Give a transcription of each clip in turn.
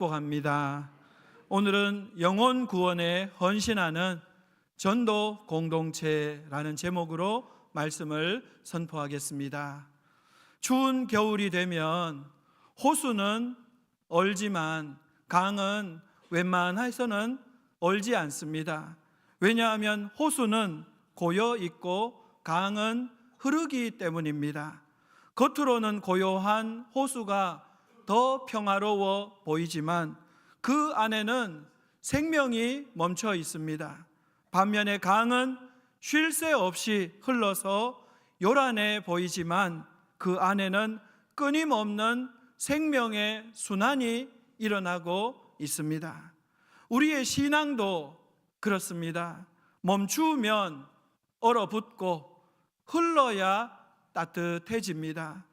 축복합니다. 오늘은 영혼 구원에 헌신하는 전도 공동체라는 제목으로 말씀을 선포하겠습니다. 추운 겨울이 되면 호수는 얼지만 강은 웬만해서는 얼지 않습니다. 왜냐하면 호수는 고여 있고 강은 흐르기 때문입니다. 겉으로는 고요한 호수가 더 평화로워 보이지만 그 안에는 생명이 멈춰 있습니다. 반면에 강은 쉴 새 없이 흘러서 요란해 보이지만 그 안에는 끊임없는 생명의 순환이 일어나고 있습니다. 우리의 신앙도 그렇습니다. 멈추면 얼어붙고 흘러야 따뜻해집니다.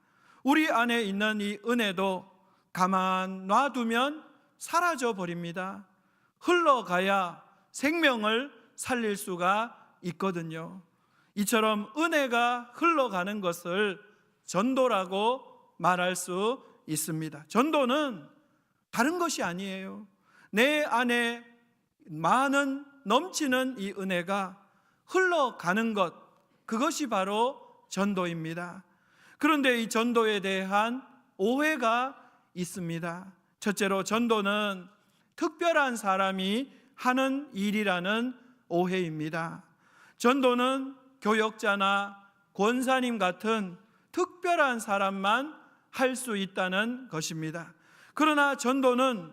우리 안에 있는 이 은혜도 가만 놔두면 사라져 버립니다. 흘러가야 생명을 살릴 수가 있거든요. 이처럼 은혜가 흘러가는 것을 전도라고 말할 수 있습니다. 전도는 다른 것이 아니에요. 내 안에 많은 넘치는 이 은혜가 흘러가는 것, 그것이 바로 전도입니다. 그런데 이 전도에 대한 오해가 있습니다. 첫째로 전도는 특별한 사람이 하는 일이라는 오해입니다. 전도는 교역자나 권사님 같은 특별한 사람만 할 수 있다는 것입니다. 그러나 전도는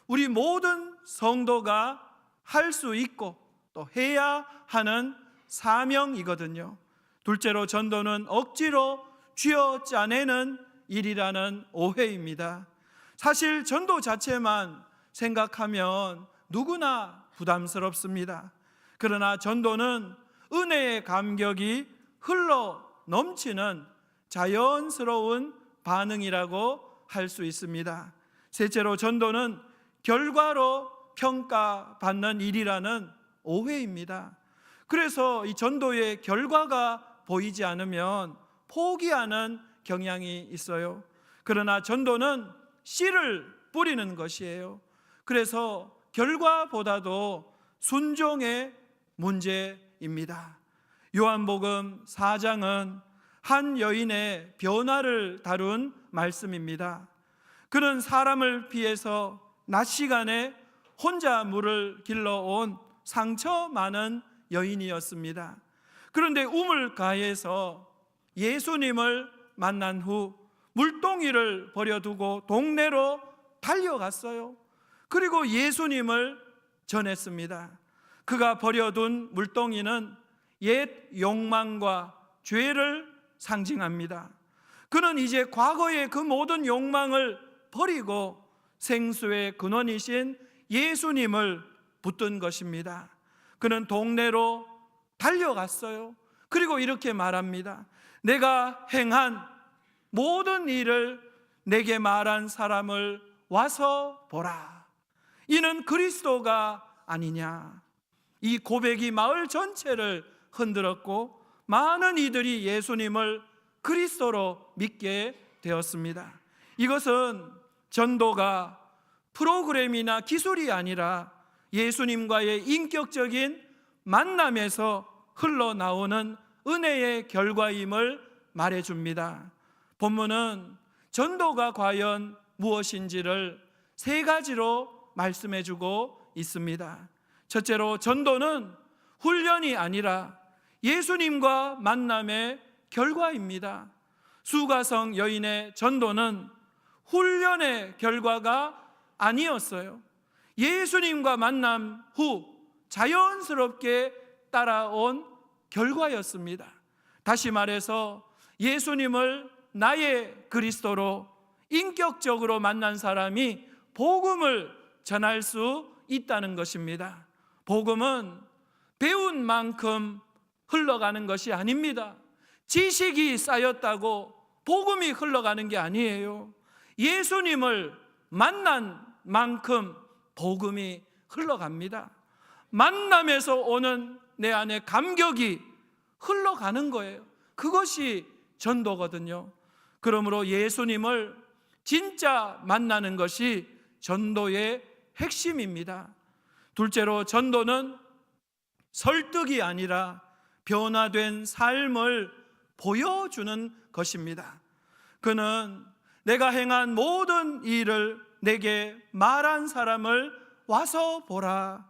우리 모든 성도가 할 수 있고 또 해야 하는 사명이거든요. 둘째로 전도는 억지로 쥐어짜내는 일이라는 오해입니다. 사실 전도 자체만 생각하면 누구나 부담스럽습니다. 그러나 전도는 은혜의 감격이 흘러 넘치는 자연스러운 반응이라고 할 수 있습니다. 셋째로 전도는 결과로 평가받는 일이라는 오해입니다. 그래서 이 전도의 결과가 보이지 않으면 포기하는 경향이 있어요. 그러나 전도는 씨를 뿌리는 것이에요. 그래서 결과보다도 순종의 문제입니다. 요한복음 4장은 한 여인의 변화를 다룬 말씀입니다. 그는 사람을 피해서 낮 시간에 혼자 물을 길러온 상처 많은 여인이었습니다. 그런데 우물가에서 예수님을 만난 후 물동이를 버려두고 동네로 달려갔어요. 그리고 예수님을 전했습니다. 그가 버려둔 물동이는 옛 욕망과 죄를 상징합니다. 그는 이제 과거의 그 모든 욕망을 버리고 생수의 근원이신 예수님을 붙든 것입니다. 그는 동네로 달려갔어요. 그리고 이렇게 말합니다. 내가 행한 모든 일을 내게 말한 사람을 와서 보라. 이는 그리스도가 아니냐. 이 고백이 마을 전체를 흔들었고 많은 이들이 예수님을 그리스도로 믿게 되었습니다. 이것은 전도가 프로그램이나 기술이 아니라 예수님과의 인격적인 만남에서 흘러나오는 은혜의 결과임을 말해줍니다. 본문은 전도가 과연 무엇인지를 세 가지로 말씀해주고 있습니다. 첫째로 전도는 훈련이 아니라 예수님과 만남의 결과입니다. 수가성 여인의 전도는 훈련의 결과가 아니었어요. 예수님과 만남 후 자연스럽게 따라온 결과였습니다. 다시 말해서 예수님을 나의 그리스도로 인격적으로 만난 사람이 복음을 전할 수 있다는 것입니다. 복음은 배운 만큼 흘러가는 것이 아닙니다. 지식이 쌓였다고 복음이 흘러가는 게 아니에요. 예수님을 만난 만큼 복음이 흘러갑니다. 만남에서 오는 내 안에 감격이 흘러가는 거예요. 그것이 전도거든요. 그러므로 예수님을 진짜 만나는 것이 전도의 핵심입니다. 둘째로 전도는 설득이 아니라 변화된 삶을 보여주는 것입니다. 그는 내가 행한 모든 일을 내게 말한 사람을 와서 보라.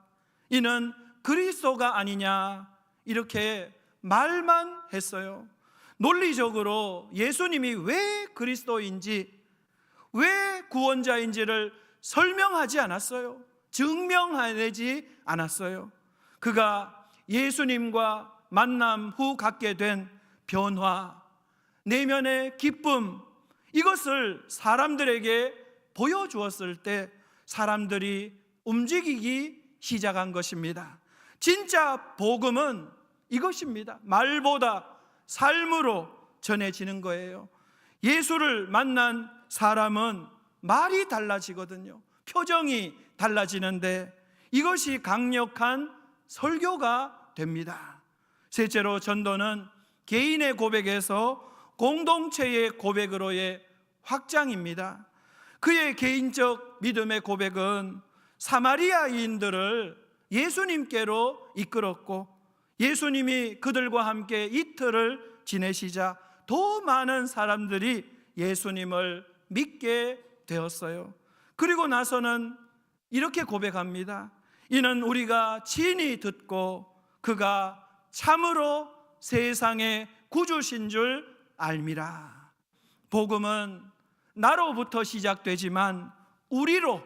이는 그리스도가 아니냐. 이렇게 말만 했어요. 논리적으로 예수님이 왜 그리스도인지, 왜 구원자인지를 설명하지 않았어요. 증명하지 않았어요. 그가 예수님과 만남 후 갖게 된 변화, 내면의 기쁨, 이것을 사람들에게 보여주었을 때 사람들이 움직이기 시작한 것입니다. 진짜 복음은 이것입니다. 말보다 삶으로 전해지는 거예요. 예수를 만난 사람은 말이 달라지거든요. 표정이 달라지는데 이것이 강력한 설교가 됩니다. 셋째로 전도는 개인의 고백에서 공동체의 고백으로의 확장입니다. 그의 개인적 믿음의 고백은 사마리아인들을 예수님께로 이끌었고, 예수님이 그들과 함께 이틀을 지내시자 더 많은 사람들이 예수님을 믿게 되었어요. 그리고 나서는 이렇게 고백합니다. 이는 우리가 친히 듣고 그가 참으로 세상의 구주신 줄 알미라. 복음은 나로부터 시작되지만 우리로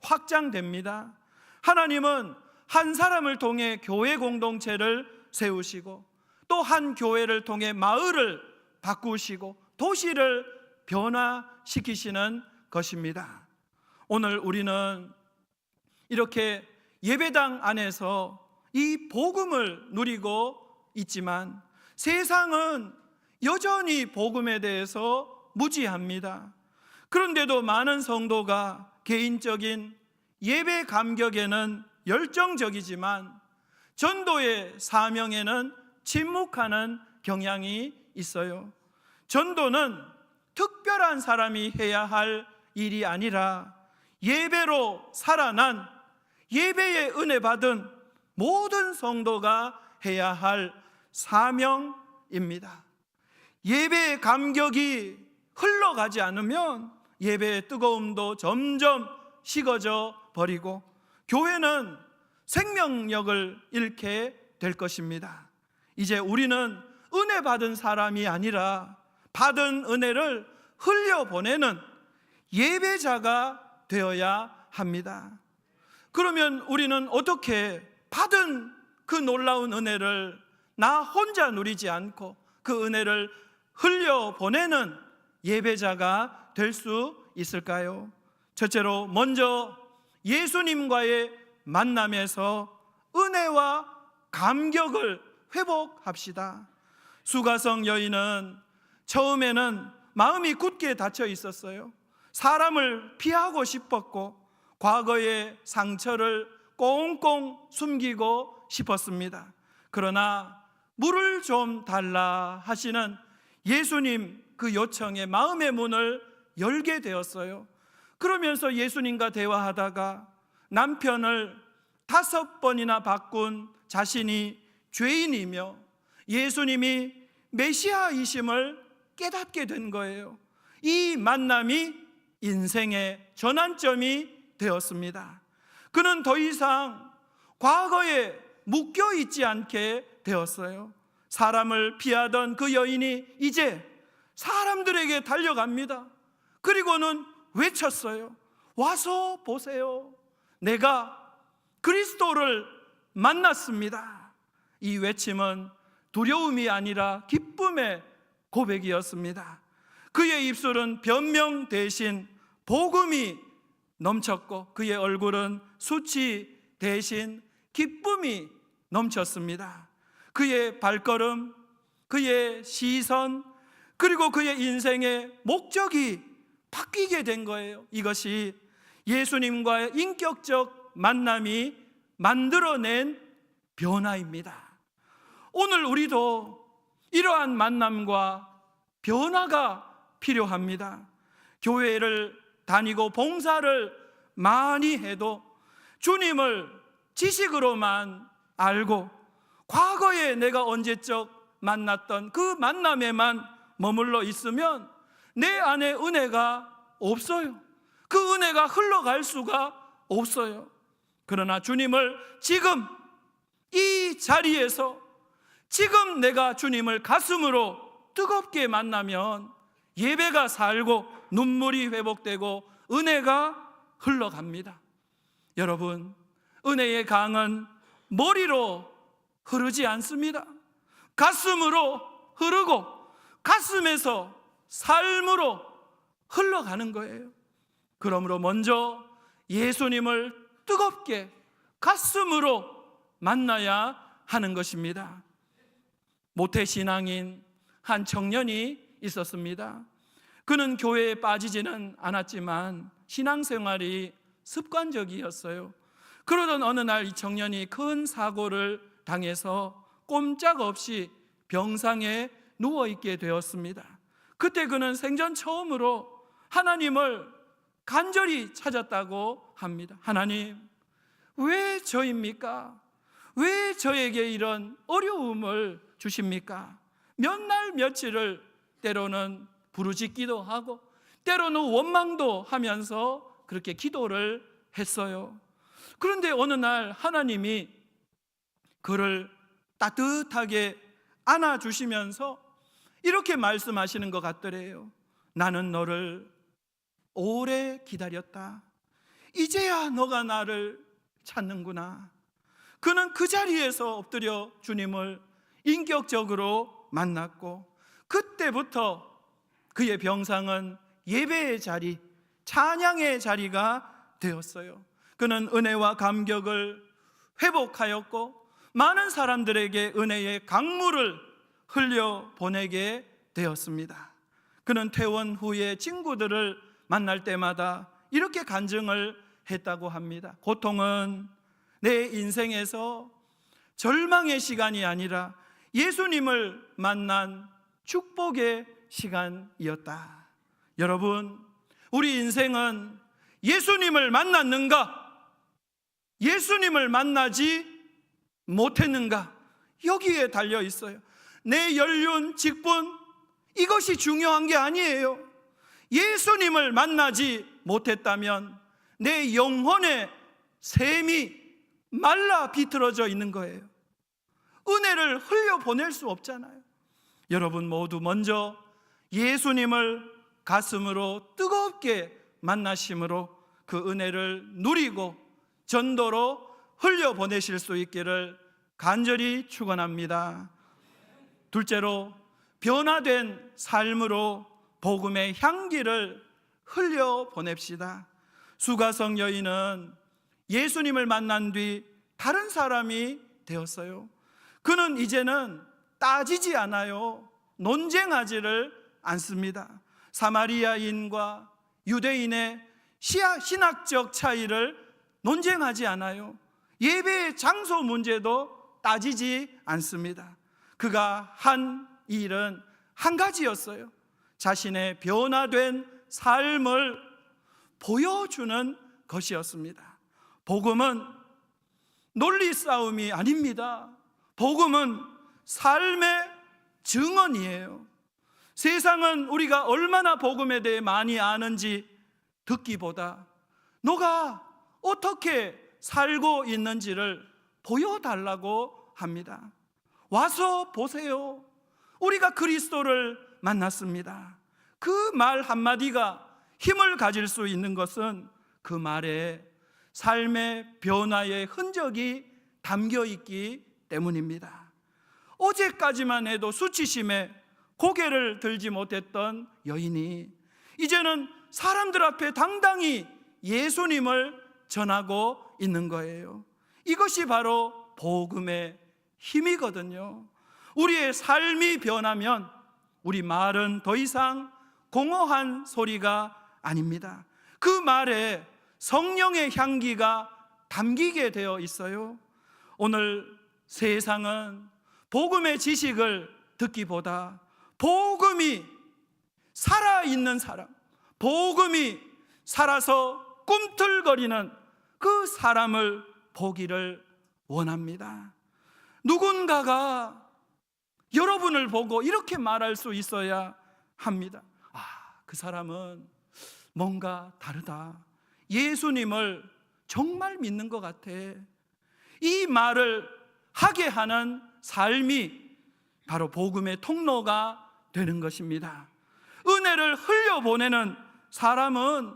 확장됩니다. 하나님은 한 사람을 통해 교회 공동체를 세우시고, 또 한 교회를 통해 마을을 바꾸시고 도시를 변화시키시는 것입니다. 오늘 우리는 이렇게 예배당 안에서 이 복음을 누리고 있지만 세상은 여전히 복음에 대해서 무지합니다. 그런데도 많은 성도가 개인적인 예배 감격에는 열정적이지만 전도의 사명에는 침묵하는 경향이 있어요. 전도는 특별한 사람이 해야 할 일이 아니라 예배로 살아난, 예배의 은혜 받은 모든 성도가 해야 할 사명입니다. 예배의 감격이 흘러가지 않으면 예배의 뜨거움도 점점 식어져 버리고 교회는 생명력을 잃게 될 것입니다. 이제 우리는 은혜 받은 사람이 아니라 받은 은혜를 흘려보내는 예배자가 되어야 합니다. 그러면 우리는 어떻게 받은 그 놀라운 은혜를 나 혼자 누리지 않고 그 은혜를 흘려보내는 예배자가 될 수 있을까요? 첫째로 먼저 예수님과의 만남에서 은혜와 감격을 회복합시다. 수가성 여인은 처음에는 마음이 굳게 닫혀 있었어요. 사람을 피하고 싶었고 과거의 상처를 꽁꽁 숨기고 싶었습니다. 그러나 물을 좀 달라 하시는 예수님 그 요청에 마음의 문을 열게 되었어요. 그러면서 예수님과 대화하다가 남편을 5번이나 바꾼 자신이 죄인이며 예수님이 메시아이심을 깨닫게 된 거예요. 이 만남이 인생의 전환점이 되었습니다. 그는 더 이상 과거에 묶여 있지 않게 되었어요. 사람을 피하던 그 여인이 이제 사람들에게 달려갑니다. 그리고는 외쳤어요. 와서 보세요. 내가 그리스도를 만났습니다. 이 외침은 두려움이 아니라 기쁨의 고백이었습니다. 그의 입술은 변명 대신 복음이 넘쳤고 그의 얼굴은 수치 대신 기쁨이 넘쳤습니다. 그의 발걸음, 그의 시선, 그리고 그의 인생의 목적이 바뀌게 된 거예요. 이것이 예수님과의 인격적 만남이 만들어낸 변화입니다. 오늘 우리도 이러한 만남과 변화가 필요합니다. 교회를 다니고 봉사를 많이 해도 주님을 지식으로만 알고 과거에 내가 언제적 만났던 그 만남에만 머물러 있으면 내 안에 은혜가 없어요. 그 은혜가 흘러갈 수가 없어요. 그러나 주님을 지금 이 자리에서 지금 내가 주님을 가슴으로 뜨겁게 만나면 예배가 살고 눈물이 회복되고 은혜가 흘러갑니다. 여러분, 은혜의 강은 머리로 흐르지 않습니다. 가슴으로 흐르고 가슴에서 삶으로 흘러가는 거예요. 그러므로 먼저 예수님을 뜨겁게 가슴으로 만나야 하는 것입니다. 모태신앙인 한 청년이 있었습니다. 그는 교회에 빠지지는 않았지만 신앙생활이 습관적이었어요. 그러던 어느 날 이 청년이 큰 사고를 당해서 꼼짝없이 병상에 누워있게 되었습니다. 그때 그는 생전 처음으로 하나님을 간절히 찾았다고 합니다. 하나님, 왜 저입니까? 왜 저에게 이런 어려움을 주십니까? 몇 날 며칠을 때로는 부르짖기도 하고 때로는 원망도 하면서 그렇게 기도를 했어요. 그런데 어느 날 하나님이 그를 따뜻하게 안아주시면서 이렇게 말씀하시는 것 같더래요. 나는 너를 오래 기다렸다. 이제야 너가 나를 찾는구나. 그는 그 자리에서 엎드려 주님을 인격적으로 만났고 그때부터 그의 병상은 예배의 자리, 찬양의 자리가 되었어요. 그는 은혜와 감격을 회복하였고 많은 사람들에게 은혜의 강물을 흘려보내게 되었습니다. 그는 퇴원 후에 친구들을 만날 때마다 이렇게 간증을 했다고 합니다. 고통은 내 인생에서 절망의 시간이 아니라 예수님을 만난 축복의 시간이었다. 여러분, 우리 인생은 예수님을 만났는가? 예수님을 만나지 못했는가? 여기에 달려 있어요. 내 연륜, 직분 이것이 중요한 게 아니에요. 예수님을 만나지 못했다면 내 영혼의 샘이 말라 비틀어져 있는 거예요. 은혜를 흘려보낼 수 없잖아요. 여러분 모두 먼저 예수님을 가슴으로 뜨겁게 만나심으로 그 은혜를 누리고 전도로 흘려보내실 수 있기를 간절히 축원합니다. 둘째로 변화된 삶으로 복음의 향기를 흘려보냅시다. 수가성 여인은 예수님을 만난 뒤 다른 사람이 되었어요. 그는 이제는 따지지 않아요. 논쟁하지를 않습니다. 사마리아인과 유대인의 신학적 차이를 논쟁하지 않아요. 예배의 장소 문제도 따지지 않습니다. 그가 한 일은 한 가지였어요. 자신의 변화된 삶을 보여주는 것이었습니다. 복음은 논리 싸움이 아닙니다. 복음은 삶의 증언이에요. 세상은 우리가 얼마나 복음에 대해 많이 아는지 듣기보다 너가 어떻게 살고 있는지를 보여달라고 합니다. 와서 보세요. 우리가 그리스도를 만났습니다. 그 말 한마디가 힘을 가질 수 있는 것은 그 말에 삶의 변화의 흔적이 담겨 있기 때문입니다. 어제까지만 해도 수치심에 고개를 들지 못했던 여인이 이제는 사람들 앞에 당당히 예수님을 전하고 있는 거예요. 이것이 바로 복음의 힘이거든요. 우리의 삶이 변하면 우리 말은 더 이상 공허한 소리가 아닙니다. 그 말에 성령의 향기가 담기게 되어 있어요. 오늘 세상은 복음의 지식을 듣기보다 복음이 살아있는 사람, 복음이 살아서 꿈틀거리는 그 사람을 보기를 원합니다. 누군가가 여러분을 보고 이렇게 말할 수 있어야 합니다. 그 사람은 뭔가 다르다. 예수님을 정말 믿는 것 같아. 이 말을 하게 하는 삶이 바로 복음의 통로가 되는 것입니다. 은혜를 흘려보내는 사람은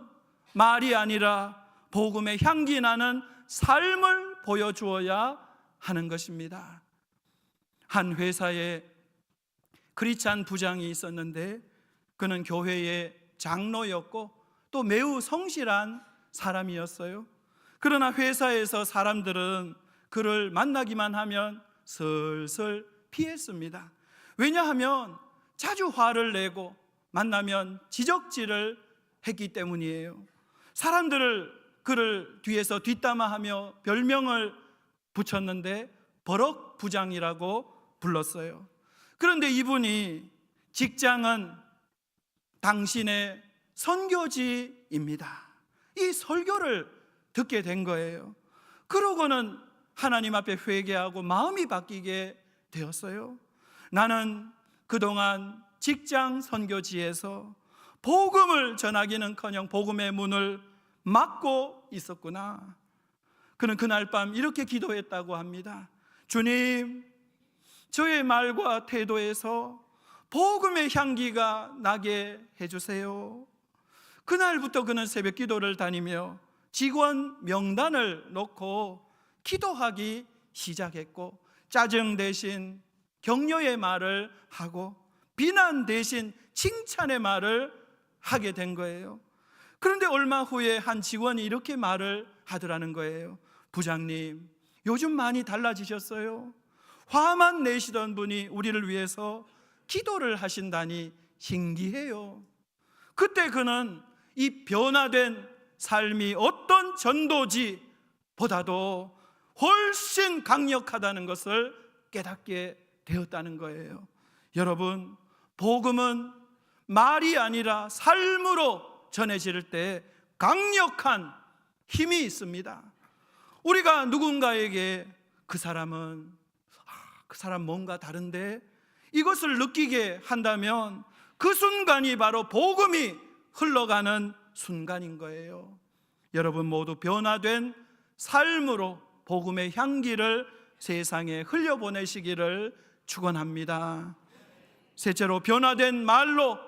말이 아니라 복음의 향기 나는 삶을 보여주어야 하는 것입니다. 한 회사에 크리스찬 부장이 있었는데 그는 교회의 장로였고 또 매우 성실한 사람이었어요. 그러나 회사에서 사람들은 그를 만나기만 하면 슬슬 피했습니다. 왜냐하면 자주 화를 내고 만나면 지적질을 했기 때문이에요. 사람들을 그를 뒤에서 뒷담화하며 별명을 붙였는데 버럭 부장이라고 불렀어요. 그런데 이분이 직장은 당신의 선교지입니다. 이 설교를 듣게 된 거예요. 그러고는 하나님 앞에 회개하고 마음이 바뀌게 되었어요. 나는 그동안 직장 선교지에서 복음을 전하기는커녕 복음의 문을 막고 있었구나. 그는 그날 밤 이렇게 기도했다고 합니다. 주님, 저의 말과 태도에서 복음의 향기가 나게 해주세요. 그날부터 그는 새벽 기도를 다니며 직원 명단을 놓고 기도하기 시작했고, 짜증 대신 격려의 말을 하고 비난 대신 칭찬의 말을 하게 된 거예요. 그런데 얼마 후에 한 직원이 이렇게 말을 하더라는 거예요. 부장님, 요즘 많이 달라지셨어요. 화만 내시던 분이 우리를 위해서 기도를 하신다니 신기해요. 그때 그는 이 변화된 삶이 어떤 전도지보다도 훨씬 강력하다는 것을 깨닫게 되었다는 거예요. 여러분, 복음은 말이 아니라 삶으로 전해질 때 강력한 힘이 있습니다. 우리가 누군가에게 그 사람 뭔가 다른데 이것을 느끼게 한다면 그 순간이 바로 복음이 흘러가는 순간인 거예요. 여러분 모두 변화된 삶으로 복음의 향기를 세상에 흘려보내시기를 축원합니다. 셋째로, 변화된 말로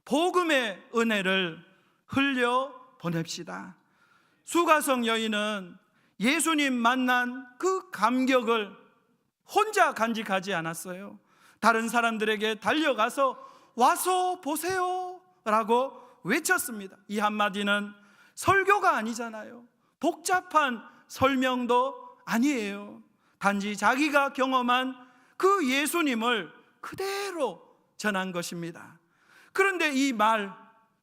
복음의 은혜를 흘려보냅시다. 수가성 여인은 예수님 만난 그 감격을 혼자 간직하지 않았어요. 다른 사람들에게 달려가서 와서 보세요 라고 외쳤습니다. 이 한마디는 설교가 아니잖아요. 복잡한 설명도 아니에요. 단지 자기가 경험한 그 예수님을 그대로 전한 것입니다. 그런데 이 말,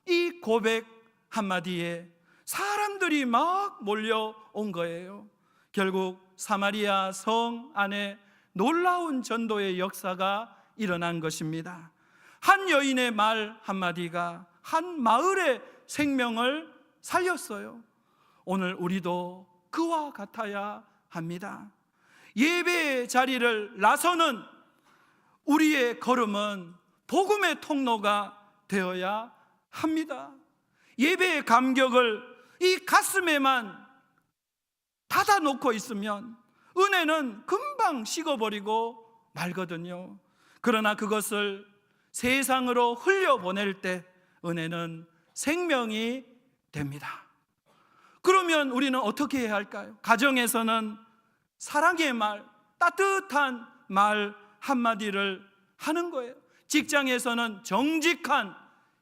이 고백 한마디에 사람들이 막 몰려온 거예요. 결국 사마리아 성 안에 놀라운 전도의 역사가 일어난 것입니다. 한 여인의 말 한마디가 한 마을의 생명을 살렸어요. 오늘 우리도 그와 같아야 합니다. 예배의 자리를 나서는 우리의 걸음은 복음의 통로가 되어야 합니다. 예배의 감격을 이 가슴에만 닫아놓고 있으면 은혜는 금방 식어버리고 말거든요. 그러나 그것을 세상으로 흘려보낼 때 은혜는 생명이 됩니다. 그러면 우리는 어떻게 해야 할까요? 가정에서는 사랑의 말, 따뜻한 말 한마디를 하는 거예요. 직장에서는 정직한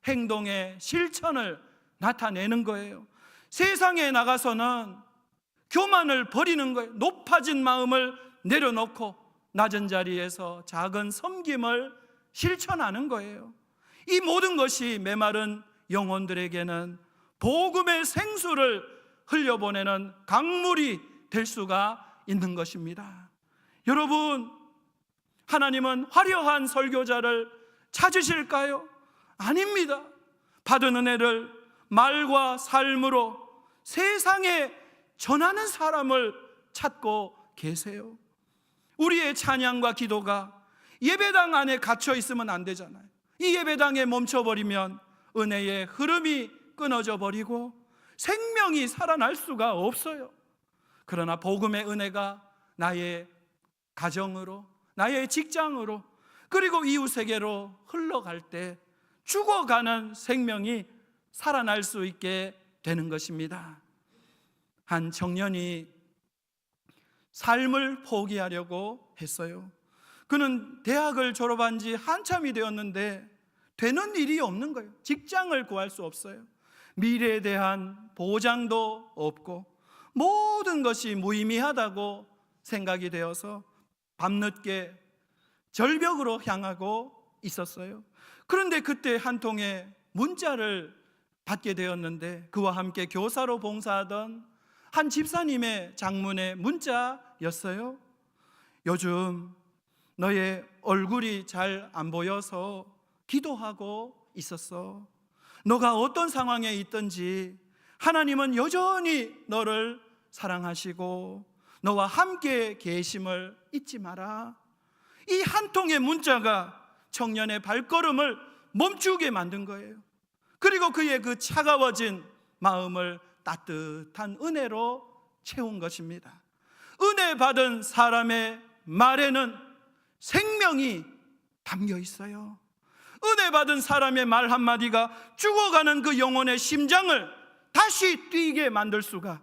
행동의 실천을 나타내는 거예요. 세상에 나가서는 교만을 버리는 거예요. 높아진 마음을 내려놓고 낮은 자리에서 작은 섬김을 실천하는 거예요. 이 모든 것이 메마른 영혼들에게는 복음의 생수를 흘려보내는 강물이 될 수가 있는 것입니다. 여러분, 하나님은 화려한 설교자를 찾으실까요? 아닙니다. 받은 은혜를 말과 삶으로 세상에 전하는 사람을 찾고 계세요. 우리의 찬양과 기도가 예배당 안에 갇혀 있으면 안 되잖아요. 이 예배당에 멈춰버리면 은혜의 흐름이 끊어져 버리고 생명이 살아날 수가 없어요. 그러나 복음의 은혜가 나의 가정으로, 나의 직장으로, 그리고 이웃에게로 흘러갈 때 죽어가는 생명이 살아날 수 있게 되는 것입니다. 한 청년이 삶을 포기하려고 했어요. 그는 대학을 졸업한 지 한참이 되었는데 되는 일이 없는 거예요. 직장을 구할 수 없어요. 미래에 대한 보장도 없고 모든 것이 무의미하다고 생각이 되어서 밤늦게 절벽으로 향하고 있었어요. 그런데 그때 한 통의 문자를 받게 되었는데, 그와 함께 교사로 봉사하던 한 집사님의 장문의 문자였어요. 요즘 너의 얼굴이 잘 안 보여서 기도하고 있었어. 너가 어떤 상황에 있든지 하나님은 여전히 너를 사랑하시고 너와 함께 계심을 잊지 마라. 이 한 통의 문자가 청년의 발걸음을 멈추게 만든 거예요. 그리고 그의 그 차가워진 마음을 따뜻한 은혜로 채운 것입니다. 은혜 받은 사람의 말에는 생명이 담겨 있어요. 은혜 받은 사람의 말 한마디가 죽어가는 그 영혼의 심장을 다시 뛰게 만들 수가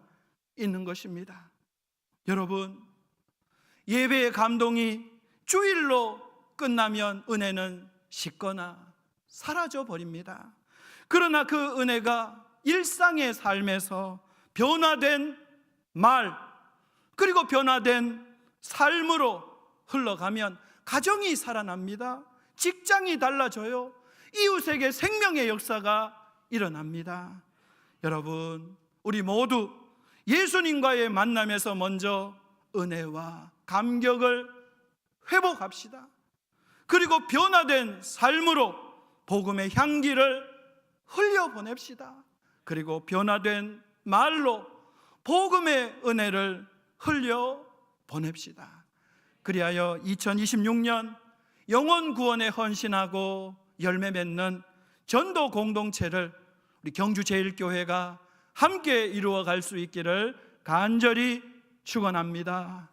있는 것입니다. 여러분, 예배의 감동이 주일로 끝나면 은혜는 식거나 사라져 버립니다. 그러나 그 은혜가 일상의 삶에서 변화된 말, 그리고 변화된 삶으로 흘러가면 가정이 살아납니다. 직장이 달라져요. 이웃에게 생명의 역사가 일어납니다. 여러분, 우리 모두 예수님과의 만남에서 먼저 은혜와 감격을 회복합시다. 그리고 변화된 삶으로 복음의 향기를 흘려보냅시다. 그리고 변화된 말로 복음의 은혜를 흘려보냅시다. 그리하여 2026년 영혼 구원에 헌신하고 열매 맺는 전도 공동체를 우리 경주제일교회가 함께 이루어갈 수 있기를 간절히 축원합니다.